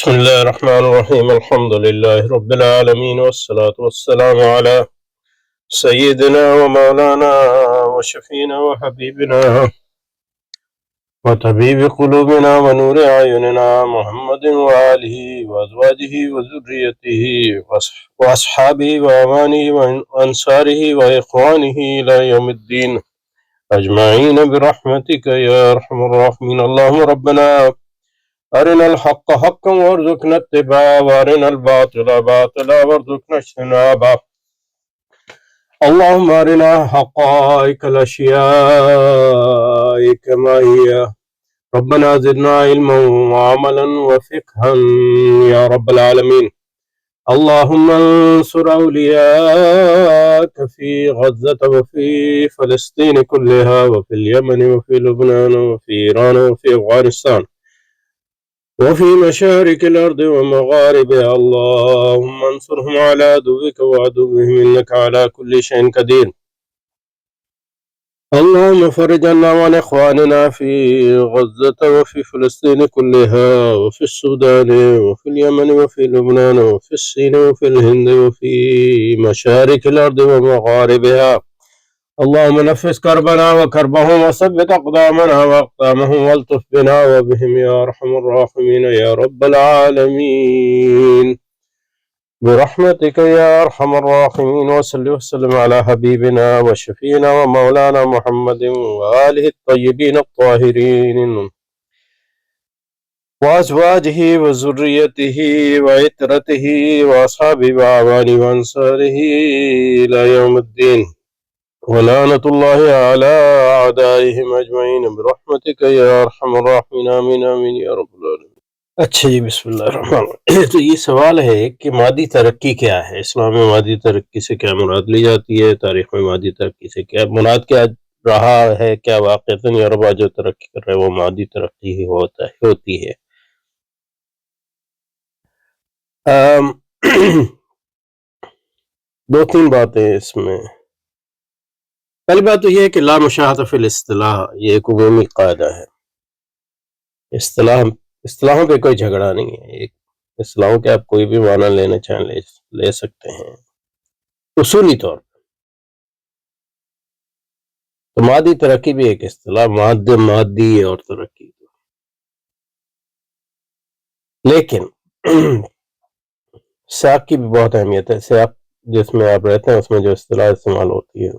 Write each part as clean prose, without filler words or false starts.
بسم الله الرحمن الرحيم الحمد لله رب العالمين والصلاة والسلام على سيدنا ومولانا وشفينا وحبيبنا وطبيب قلوبنا ونور أعيننا محمد وآله وأزواجه وذريته وأصحابه وأمانه وأنصاره وإخوانه إلى يوم الدين أجمعين برحمتك يا أرحم الراحمين. اللهم ربنا أرنا الحق حقا وارزقنا اتباعه وأرنا الباطل باطلا وارزقنا اجتنابه. اللهم أرنا حقائق الأشياء كما هي. ربنا زدنا علما وعملا وفقها يا رب العالمين. اللهم انصر أولياءك في غزة وفي فلسطين كلها وفي اليمن وفي لبنان وفي إيران وفي أفغانستان وفي مشارق الأرض ومغاربها. اللهم انصرهم على عدوك وعدوهم إنك على كل شيء قدير. اللهم فرج عنا وعن إخواننا في غزة وفي فلسطين كلها وفي السودان وفي اليمن وفي لبنان وفي الصين وفي الهند وفي مشارق الأرض ومغاربها. اللهم نفس كربنا وكربهم وثبت أقدامنا وأقدامهم والطف بنا وبهم يا أرحم الراحمين يا رب العالمين برحمتك يا أرحم الراحمين. وصل وسلم على حبيبنا وشفينا ومولانا محمد وآله الطيبين الطاهرين وأزواجه وذريته وعترته وأصحابه وأعوانه وأنصاره إلى يوم الدين. ولعنة الله على أعدائهم أجمعين برحمتك يا أرحم الراحمين آمين آمين یا رب العالمین. اچھا جی، بسم اللہ الرحمن الرحیم. تو یہ سوال ہے کہ مادی ترقی کیا ہے؟ اسلام میں مادی ترقی سے کیا مراد لی جاتی ہے؟ تاریخ میں مادی ترقی سے کیا مراد کیا رہا ہے؟ کیا واقعتاً یورپا جو ترقی کر رہے ہیں وہ مادی ترقی ہی ہوتی ہے؟ دو تین باتیں اس میں. پہلی بات تو یہ ہے کہ لا مشاہدہ فی الاصطلاح، یہ ایک عمومی قاعدہ ہے. اصطلاحوں پہ کوئی جھگڑا نہیں ہے. ایک اصطلاحوں کے آپ کوئی بھی معنی لینا چاہیں لے سکتے ہیں اصولی طور پر. تو مادی ترقی بھی ایک اصطلاح، مادی اور ترقی. لیکن سیاق کی بھی بہت اہمیت ہے. سیاق جس میں آپ رہتے ہیں اس میں جو اصطلاح استعمال ہوتی ہے،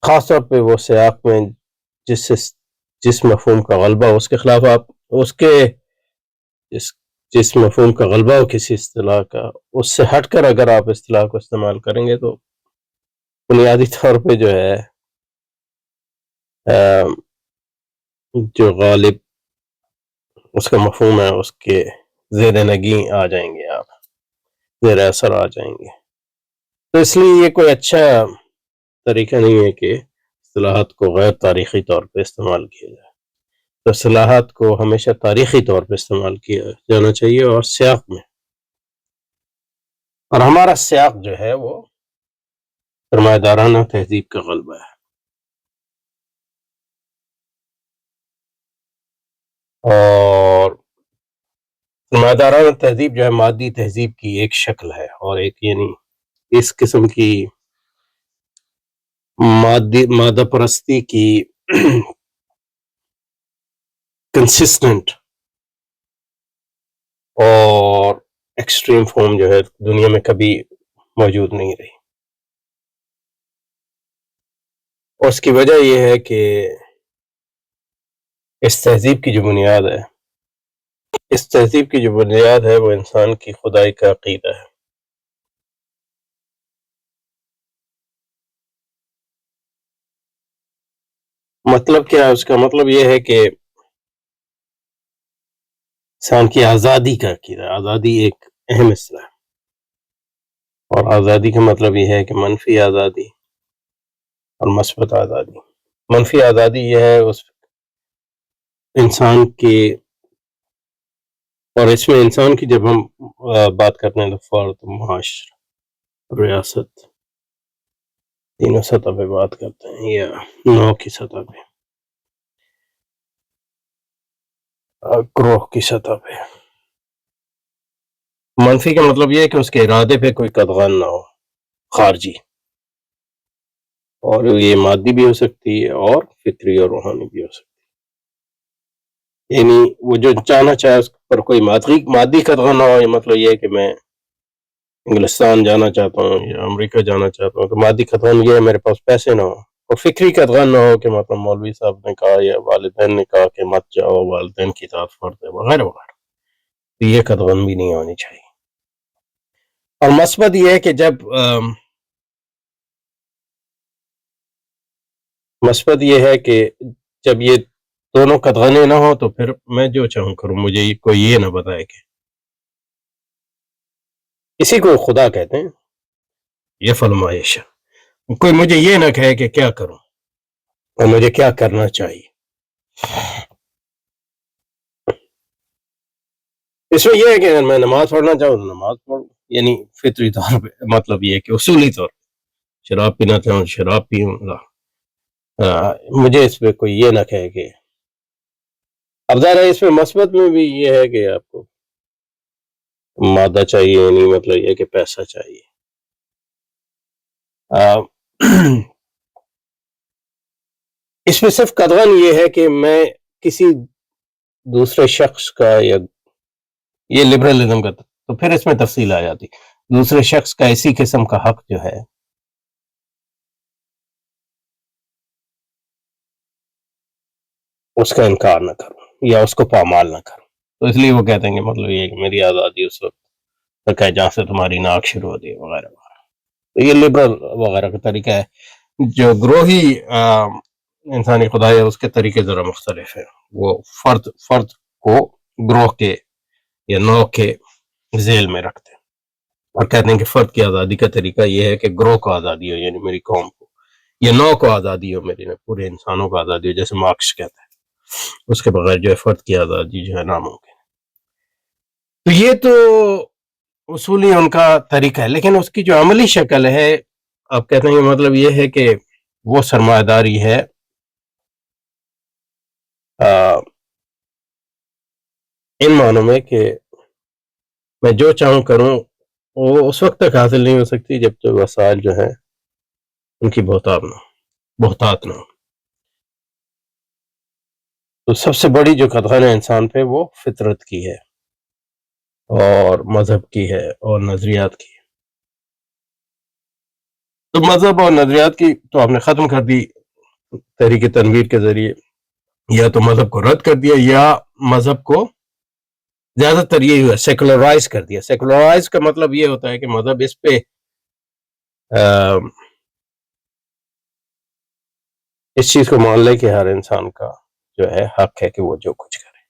خاص طور پہ وہ سیاق میں جس مفہوم کا غلبہ اس کے خلاف آپ جس مفہوم کا غلبہ ہو کسی اصطلاح کا، اس سے ہٹ کر اگر آپ اصطلاح کو استعمال کریں گے تو بنیادی طور پہ جو ہے جو غالب اس کا مفہوم ہے اس کے زیر نگیں آ جائیں گے، آپ زیر اثر آ جائیں گے. تو اس لیے یہ کوئی اچھا طریقہ نہیں ہے کہ اصطلاحات کو غیر تاریخی طور پہ استعمال کیا جائے. تو اصطلاحات کو ہمیشہ تاریخی طور پہ استعمال کیا جانا چاہیے اور سیاق میں. اور ہمارا سیاق جو ہے وہ سرمایہ دارانہ تہذیب کا غلبہ ہے. اور سرمایہ دارانہ تہذیب جو ہے مادی تہذیب کی ایک شکل ہے، اور ایک یعنی اس قسم کی مادہ پرستی کی کنسسٹنٹ اور ایکسٹریم فارم جو ہے دنیا میں کبھی موجود نہیں رہی. اور اس کی وجہ یہ ہے کہ اس تہذیب کی جو بنیاد ہے وہ انسان کی خدائی کا عقیدہ ہے. مطلب کیا ہے اس کا؟ مطلب یہ ہے کہ انسان کی آزادی کا عقیدہ. آزادی ایک اہم حصہ ہے، اور آزادی کا مطلب یہ ہے کہ منفی آزادی اور مثبت آزادی. منفی آزادی یہ ہے اس انسان کی، اور اس میں انسان کی جب ہم بات کرتے ہیں تو فرد، معاشرہ، ریاست، تینوں سطح پہ بات کرتے ہیں یا نوع کی سطح پہ. گروہ کی سطح پہ. منفی کا مطلب یہ ہے کہ اس کے ارادے پہ کوئی قدغن نہ ہو خارجی، اور یہ مادی بھی ہو سکتی ہے اور فطری اور روحانی بھی ہو سکتی ہے. یعنی وہ جو چاہنا چاہے اس پر کوئی مادی قدغن نہ ہو. یہ مطلب یہ ہے کہ میں انگلستان جانا چاہتا ہوں یا امریکہ جانا چاہتا ہوں تو مادی قدغن یہ ہے میرے پاس پیسے نہ ہو، اور فکری قدغن نہ ہو کہ مطلب مولوی صاحب نے کہا یا والدین نے کہا کہ مت جاؤ، والدین کی اطاعت فرض ہے وغیرہ وغیرہ. تو یہ قدغن بھی نہیں ہونی چاہیے. اور مثبت یہ ہے کہ مثبت یہ ہے کہ جب یہ دونوں قدغنے نہ ہو تو پھر میں جو چاہوں کروں، مجھے کوئی یہ نہ بتائے کہ اسی کو خدا کہتے ہیں. یہ فرمائش کوئی مجھے یہ نہ کہے کہ کیا کروں اور مجھے کیا کرنا چاہیے. اس میں یہ ہے کہ اگر میں نماز پڑھنا چاہوں تو نماز پڑھوں، یعنی فطری طور پہ. مطلب یہ ہے کہ اصولی طور پہ شراب پینا چاہوں شراب پیوں. مجھے اس پہ کوئی یہ نہ کہے کہ اب ظاہر ہے اس میں مثبت میں بھی یہ ہے کہ آپ کو مادہ چاہیے، یعنی مطلب یہ کہ پیسہ چاہیے. اس میں صرف قدغن یہ ہے کہ میں کسی دوسرے شخص کا یا یہ لبرلزم کا تو پھر اس میں تفصیل آ جاتی، دوسرے شخص کا اسی قسم کا حق جو ہے اس کا انکار نہ کروں یا اس کو پامال نہ کروں. تو اس لیے وہ کہتے ہیں کہ مطلب یہ کہ میری آزادی اس وقت تک ہے جہاں سے تمہاری ناک شروع ہوتی ہے وغیرہ وغیرہ. تو یہ لبرل وغیرہ کا طریقہ ہے. جو گروہی انسانی خدا ہے اس کے طریقے ذرا مختلف ہے. وہ فرد کو گروہ کے یا نوع کے ذیل میں رکھتے ہیں اور کہتے ہیں کہ فرد کی آزادی کا طریقہ یہ ہے کہ گروہ کو آزادی ہو، یعنی میری قوم کو، یا نوع کو آزادی ہو، میری پورے انسانوں کو آزادی ہو، جیسے مارکس کہتا ہے. اس کے بغیر جو ہے فرد کی آزادی جو ہے ناممکن ہے. تو یہ تو اصولی ان کا طریقہ ہے، لیکن اس کی جو عملی شکل ہے آپ کہتے ہیں کہ مطلب یہ ہے کہ وہ سرمایہ داری ہے ان معنوں میں کہ میں جو چاہوں کروں وہ اس وقت تک حاصل نہیں ہو سکتی جب تک وسائل جو ہیں ان کی بہتات نہ ہو. تو سب سے بڑی جو قدغن ہے انسان پہ وہ فطرت کی ہے اور مذہب کی ہے اور نظریات کی ہے. تو مذہب اور نظریات کی تو آپ نے ختم کر دی تحریک تنویر کے ذریعے، یا تو مذہب کو رد کر دیا یا مذہب کو زیادہ تر یہ ہوا سیکولرائز کر دیا. سیکولرائز کا مطلب یہ ہوتا ہے کہ مذہب اس پہ اس چیز کو مان لے کہ ہر انسان کا جو ہے حق ہے کہ وہ جو کچھ کرے.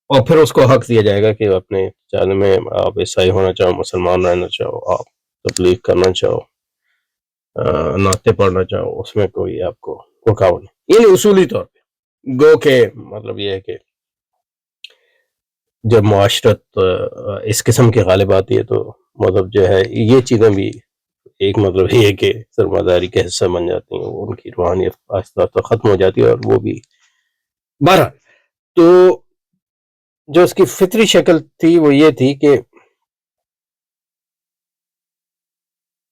اور پھر اس کو حق دیا جائے گا کہ اپنے چاہنے میں آپ عیسائی ہونا چاہو، مسلمان رہنا چاہو، آپ تبلیغ کرنا چاہو، نعتیں پڑھنا چاہو، اس میں کوئی آپ کو رکاوٹ نہیں. یعنی اصولی طور پہ گو کہ مطلب یہ ہے کہ جب معاشرت اس قسم کی غالب آتی ہے تو مطلب جو ہے یہ چیزیں بھی ایک مطلب یہ ہے کہ سرمایہ داری کے حصہ بن جاتی ہیں، ان کی روحانیت آہستہ آہستہ ختم ہو جاتی ہے. اور وہ بھی بہرحال تو جو اس کی فطری شکل تھی وہ یہ تھی کہ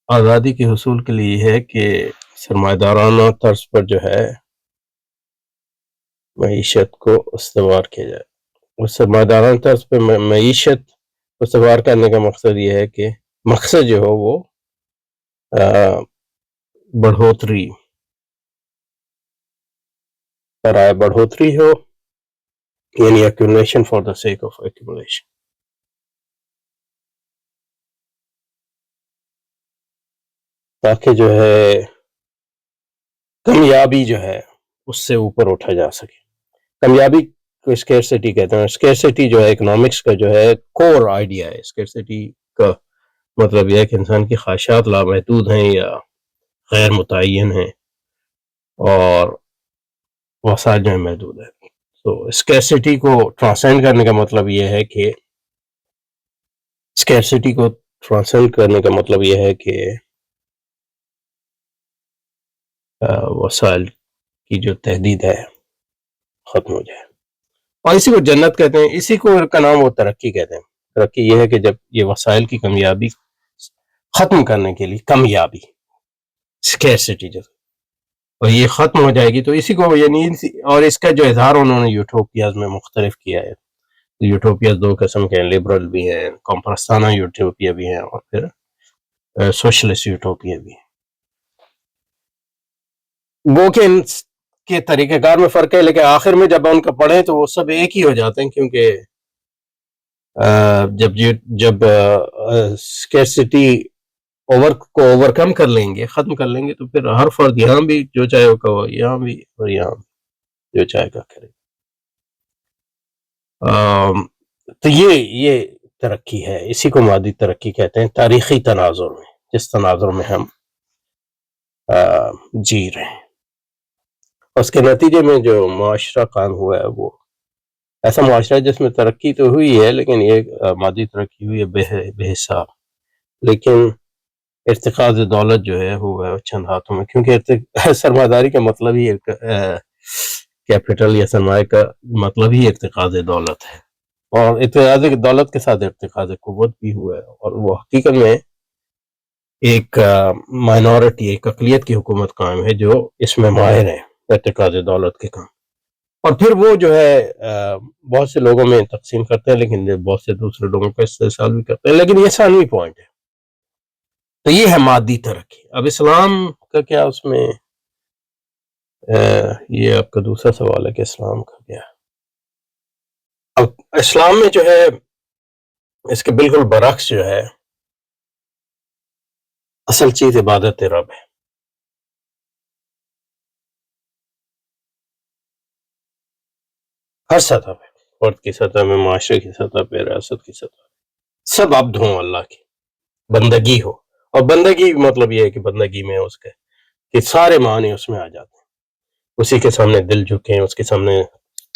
آزادی کے حصول کے لیے ہے کہ سرمایہ دارانہ طرز پر جو ہے معیشت کو استوار کیا جائے. اس سرمایہ دارانہ طرز پہ معیشت استوار کرنے کا مقصد یہ ہے کہ مقصد جو ہو وہ بڑھوتری برائے بڑھوتری ہو، یعنی accumulation for the sake of accumulation. تاکہ جو ہے کامیابی جو ہے اس سے اوپر اٹھا جا سکے. کامیابی کو اسکیرسٹی کہتے ہیں. اسکیرسٹی جو ہے اکنامکس کا جو ہے کور آئیڈیا ہے. اسکیرسٹی کا مطلب یہ ہے کہ انسان کی خواہشات لامحدود ہیں یا غیر متعین ہیں اور وسائل جو ہیں محدود ہیں. تو اسکیرسٹی کو ٹرانسینڈ کرنے کا مطلب یہ ہے کہ وسائل کی جو تحدید ہے ختم ہو جائے. اور اسی کو جنت کہتے ہیں. اسی کو کا نام وہ ترقی کہتے ہیں. ترقی یہ ہے کہ جب یہ وسائل کی کمیابی ختم کرنے کے لیے کمیابی اسکیرسٹی جو اور یہ ختم ہو جائے گی تو اسی کو یعنی اور اس کا جو اظہار انہوں نے یوٹوپیاز میں مختلف کیا ہے. یوٹوپیاز دو قسم کے ہیں, لبرل بھی ہیں, کمپرستانہ یوٹوپیا بھی ہیں, اور پھر سوشلسٹ یوٹوپیا بھی ہیں. وہ کہ ان کے طریقہ کار میں فرق ہے, لیکن آخر میں جب ان کا پڑھیں تو وہ سب ایک ہی ہو جاتے ہیں, کیونکہ جب اسکیرسٹی اوور کم کر لیں گے, ختم کر لیں گے, تو پھر ہر فرد یہاں بھی جو چاہے وہ کہو, یہاں بھی اور یہاں بھی جو چاہے گا کرے. تو یہ ترقی ہے. اسی کو مادی ترقی کہتے ہیں, تاریخی تناظر میں, جس تناظر میں ہم جی رہے ہیں. اس کے نتیجے میں جو معاشرہ قائم ہوا ہے وہ ایسا معاشرہ ہے جس میں ترقی تو ہوئی ہے, لیکن یہ مادی ترقی ہوئی ہے بے حساب, لیکن ارتقاء دولت جو ہے ہوا ہے چند ہاتھوں میں. کیونکہ سرمایہ داری کا مطلب ہی کیپٹل یا سرمایہ کا مطلب ہی ارتقاء دولت ہے, اور ارتقاء دولت کے ساتھ ارتقاء قوت بھی ہوا ہے. اور وہ حقیقت میں ایک مائنورٹی, ایک اقلیت کی حکومت قائم ہے جو اس میں ماہر ہے ارتقاء دولت کے کام. اور پھر وہ جو ہے بہت سے لوگوں میں تقسیم کرتے ہیں, لیکن بہت سے دوسرے لوگوں کا استحصال بھی کرتے ہیں. لیکن یہ ثانوی پوائنٹ ہے. تو یہ ہے مادی ترقی. اب اسلام کا کیا اس میں یہ آپ کا دوسرا سوال ہے کہ اسلام کا کیا. اب اسلام میں جو ہے اس کے بالکل برعکس جو ہے اصل چیز عبادت رب ہے. ہر سطح پہ, فرد کی سطح میں, معاشرے کی سطح پہ, ریاست کی سطح پہ, سب عبد ہوں اللہ کی, بندگی ہو. اور بندگی مطلب یہ ہے کہ بندگی میں اس کے کہ سارے معنی اس میں آ جاتے ہیں. اسی کے سامنے دل جھکے, اس کے سامنے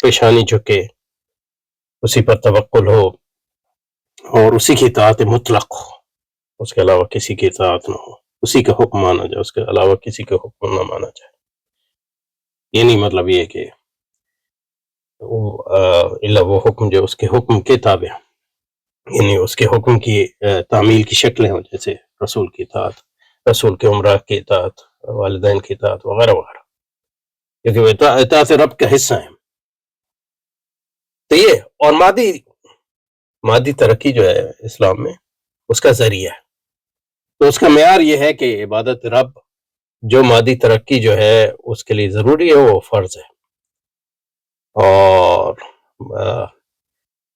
پیشانی جھکے, اسی پر توکل ہو, اور اسی کی اطاعت مطلق ہو, اس کے علاوہ کسی کی اطاعت نہ ہو, اسی کا حکم مانا جائے, اس کے علاوہ کسی کا حکم نہ مانا جائے. یہ نہیں مطلب یہ کہ وہ حکم جو اس کے حکم کے تابع, یعنی اس کے حکم کی تعمیل کی شکلیں ہوں, جیسے رسول کی اطاعت, رسول کے عمرہ کی اطاعت, والدین کی اطاعت وغیرہ وغیرہ, کیونکہ وہ اطاعت رب کا حصہ ہیں. تو یہ اور مادی ترقی جو ہے اسلام میں اس کا ذریعہ ہے. تو اس کا معیار یہ ہے کہ عبادت رب جو مادی ترقی جو ہے اس کے لیے ضروری ہے وہ فرض ہے, اور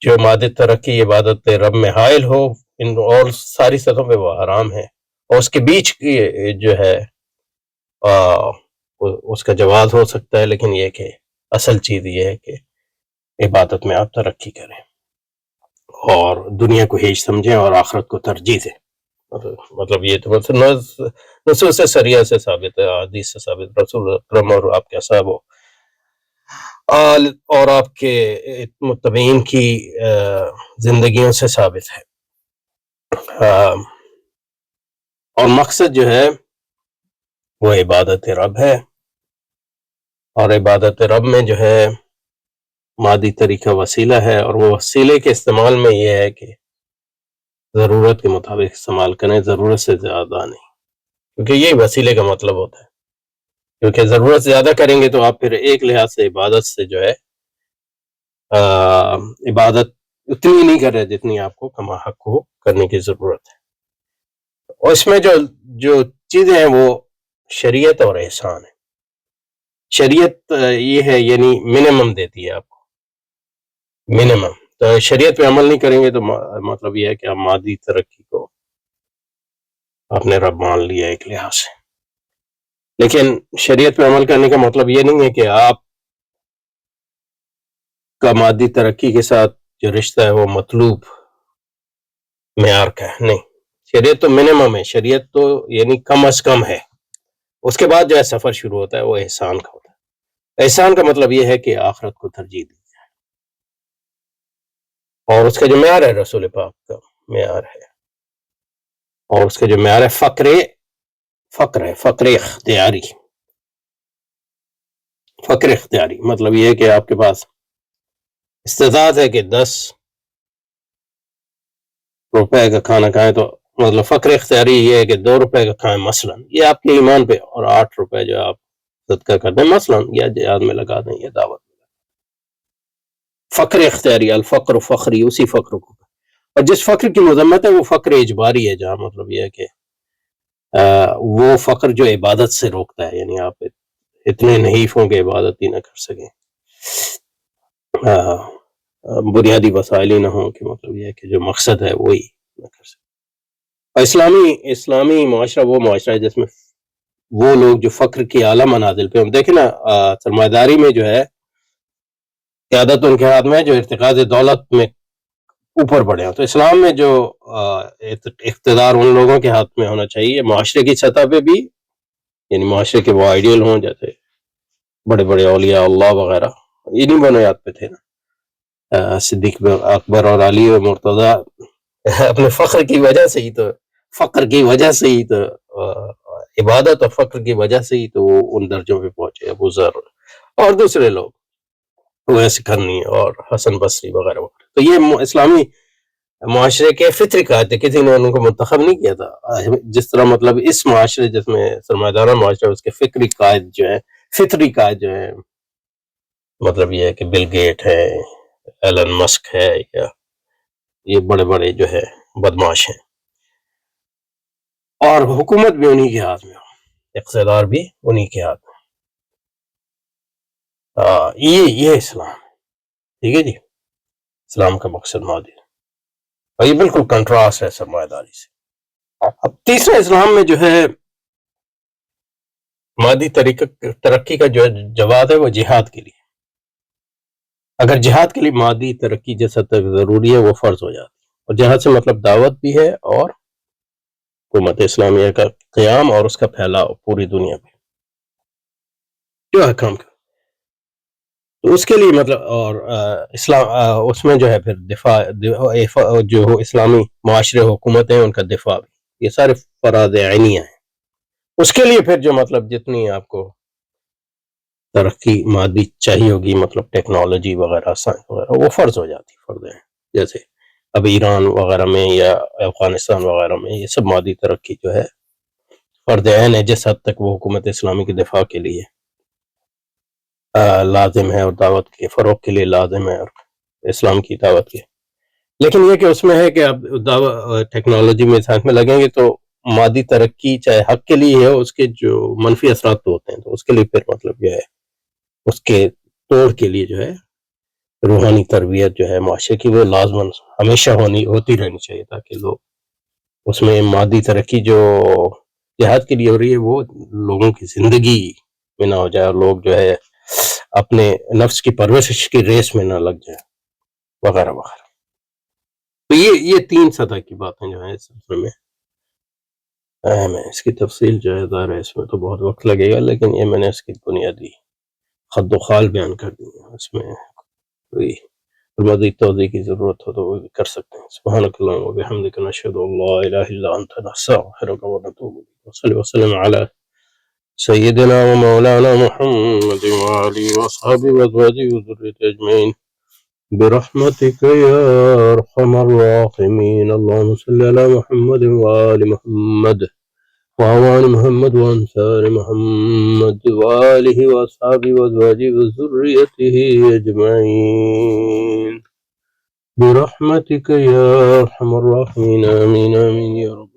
جو مادی ترقی عبادت رب میں حائل ہو ان اور ساری سطحوں پہ وہ حرام ہے. اور اس کے بیچ کی جو ہے اس کا جواز ہو سکتا ہے, لیکن یہ کہ اصل چیز یہ ہے کہ عبادت میں آپ ترقی کریں اور دنیا کو ہیج سمجھیں اور آخرت کو ترجیح دیں. مطلب یہ تو نصوص شریعہ سے ثابت ہے, حدیث سے ثابت, رسول اکرم اور آپ کے اصحاب اور آپ کے متبعین کی زندگیوں سے ثابت ہے. اور مقصد جو ہے وہ عبادت رب ہے, اور عبادت رب میں جو ہے مادی طریقہ وسیلہ ہے, اور وہ وسیلے کے استعمال میں یہ ہے کہ ضرورت کے مطابق استعمال کریں, ضرورت سے زیادہ نہیں, کیونکہ یہی وسیلے کا مطلب ہوتا ہے. کیونکہ ضرورت سے زیادہ کریں گے تو آپ پھر ایک لحاظ سے عبادت سے جو ہے عبادت اتنی نہیں کر رہے جتنی آپ کو کما حق کو کرنے کی ضرورت ہے. اور اس میں جو چیزیں ہیں وہ شریعت اور احسان ہے. شریعت یہ ہے یعنی منیمم دیتی ہے آپ کو, منیمم. تو شریعت پہ عمل نہیں کریں گے تو مطلب یہ ہے کہ آپ مادی ترقی کو آپ نے رب مان لیا ایک لحاظ سے. لیکن شریعت پہ عمل کرنے کا مطلب یہ نہیں ہے کہ آپ کا مادی ترقی کے ساتھ جو رشتہ ہے وہ مطلوب معیار کا ہے, نہیں. شریعت تو منیمم ہے, شریعت تو یعنی کم از کم ہے. اس کے بعد جو ہے سفر شروع ہوتا ہے وہ احسان کا ہوتا ہے. احسان کا مطلب یہ ہے کہ آخرت کو ترجیح دی جائے, اور اس کا جو معیار ہے رسول پاک کا معیار ہے, اور اس کا جو معیار ہے فقر اختیاری, فقر اختیاری مطلب یہ ہے کہ آپ کے پاس استطاعت ہے کہ 10 روپے کا کھانا کھائیں، تو مطلب فقر اختیاری یہ ہے کہ 2 روپے کا کھائیں مثلا، یہ آپ کے ایمان پہ، اور 8 روپے جو آپ صدقہ کر دیں مثلا، یا جہاد میں لگا دیں، یا دعوت میں. فقر اختیاری، الفقر فخری، اسی فقر کو. اور جس فقر کی مذمت ہے وہ فقر اجباری ہے، جہاں مطلب یہ ہے کہ وہ فقر جو عبادت سے روکتا ہے، یعنی آپ اتنے نحیف ہوں کہ عبادت ہی نہ کر سکیں، بنیادی وسائل ہی نہ ہوں کہ مطلب یہ ہے کہ جو مقصد ہے وہی نہ کر سکیں. اسلامی معاشرہ وہ معاشرہ ہے جس میں وہ لوگ جو فقر کی اعلیٰ منازل پہ ہم دیکھیں نا، سرمایہ داری میں جو ہے قیادت ان کے ہاتھ میں ہے، جو ارتکاز دولت میں اوپر بڑھے ہیں. تو اسلام میں جو اقتدار ان لوگوں کے ہاتھ میں ہونا چاہیے معاشرے کی سطح پہ بھی، یعنی معاشرے کے وہ آئیڈیل ہوں جیسے بڑے بڑے اولیاء اللہ وغیرہ، انہی بنیاد پہ تھے نا صدیق اکبر اور علی و مرتضیٰ، اپنے فخر کی وجہ سے ہی تو، فقر کی وجہ سے ہی تو، عبادت اور فقر کی وجہ سے ہی تو وہ ان درجوں پہ پہنچے. ابو ذر اور دوسرے لوگ ویسے کرنی اور حسن بصری وغیرہ وغیرہ. تو یہ اسلامی معاشرے کے فطری قائد تھے، کسی نے ان کو منتخب نہیں کیا تھا. جس طرح مطلب اس معاشرے جس میں سرمایہ دارہ معاشرہ، اس کے فکری قائد جو ہے، فطری قائد جو ہے، مطلب یہ ہے کہ بل گیٹ ہے، ایلن مسک ہے، یا یہ بڑے بڑے جو ہے بدماش ہیں، اور حکومت بھی انہی کے ہاتھ میں ہو، اقتدار بھی انہی کے ہاتھ میں. یہ اسلام ہے. ٹھیک ہے جی، اسلام کا مقصد مادی، اور یہ بالکل کنٹراسٹ ہے سرمایہ داری سے. اب تیسرا اسلام میں جو ہے مادی ترقی کا جو جواب ہے وہ جہاد کے لیے. اگر جہاد کے لیے مادی ترقی جیسا تک ضروری ہے وہ فرض ہو جاتی ہے، اور جہاد سے مطلب دعوت بھی ہے اور حکومت اسلامیہ کا قیام اور اس کا پھیلاؤ پوری دنیا میں جو حکام کا. تو اس کے لیے مطلب، اور اسلام اس میں جو ہے پھر دفاع جو اسلامی معاشرے حکومت ہیں ان کا دفاع بھی، یہ سارے فرائض عینیہ ہیں. اس کے لیے پھر جو مطلب جتنی آپ کو ترقی مادی چاہیے ہوگی، مطلب ٹیکنالوجی وغیرہ، سائنس وغیرہ، وہ فرض ہو جاتی، فرض ہیں. جیسے اب ایران وغیرہ میں یا افغانستان وغیرہ میں یہ سب مادی ترقی جو ہے فرض عین ہے، جس حد تک وہ حکومت اسلامی کے دفاع کے لیے لازم ہے، اور دعوت کے فروغ کے لیے لازم ہے، اور اسلام کی دعوت کے. لیکن یہ کہ اس میں ہے کہ اب ٹیکنالوجی میں، سائنس میں لگیں گے تو مادی ترقی چاہے حق کے لیے ہے، اس کے جو منفی اثرات تو ہوتے ہیں، تو اس کے لیے پھر مطلب یہ ہے اس کے توڑ کے لیے جو ہے روحانی تربیت جو ہے معاشرے کی، وہ لازماً ہمیشہ ہوتی رہنی چاہیے، تاکہ لوگ اس میں مادی ترقی جو جہاد کے لیے ہو رہی ہے وہ لوگوں کی زندگی میں نہ ہو جائے، اور لوگ جو ہے اپنے نفس کی پرورش کی ریس میں نہ لگ جائے وغیرہ وغیرہ. تو یہ 3 سطح کی باتیں جو ہیں اس سلسلے میں اہم ہے. اس کی تفصیل جو ہے ظاہر ہے اس میں تو بہت وقت لگے گا، لیکن یہ میں نے اس کی بنیادی خد و خال بیان کر دی ہے. اس میں کوئی مزید توضیح کی ضرورت ہو تو وہ بھی کر سکتے ہیں. سبحانک اللہم و بحمدک، نشہد ان لا الہ الا انت، نستغفرک و نتوب الیک. وصلی وسلم علی سیدنا و مولانا محمد و آلہ و اصحابہ و ازواجہ و ذریتہ اجمعین برحمتک یا ارحم الراحمین. اللہم صلی علی محمد و آل محمد وعوان محمد وانصار محمد وآلہ واصحابہ وازواجہ وذریتہ اجمعین برحمتک یا ارحم الراحمین. آمین آمین یا رب.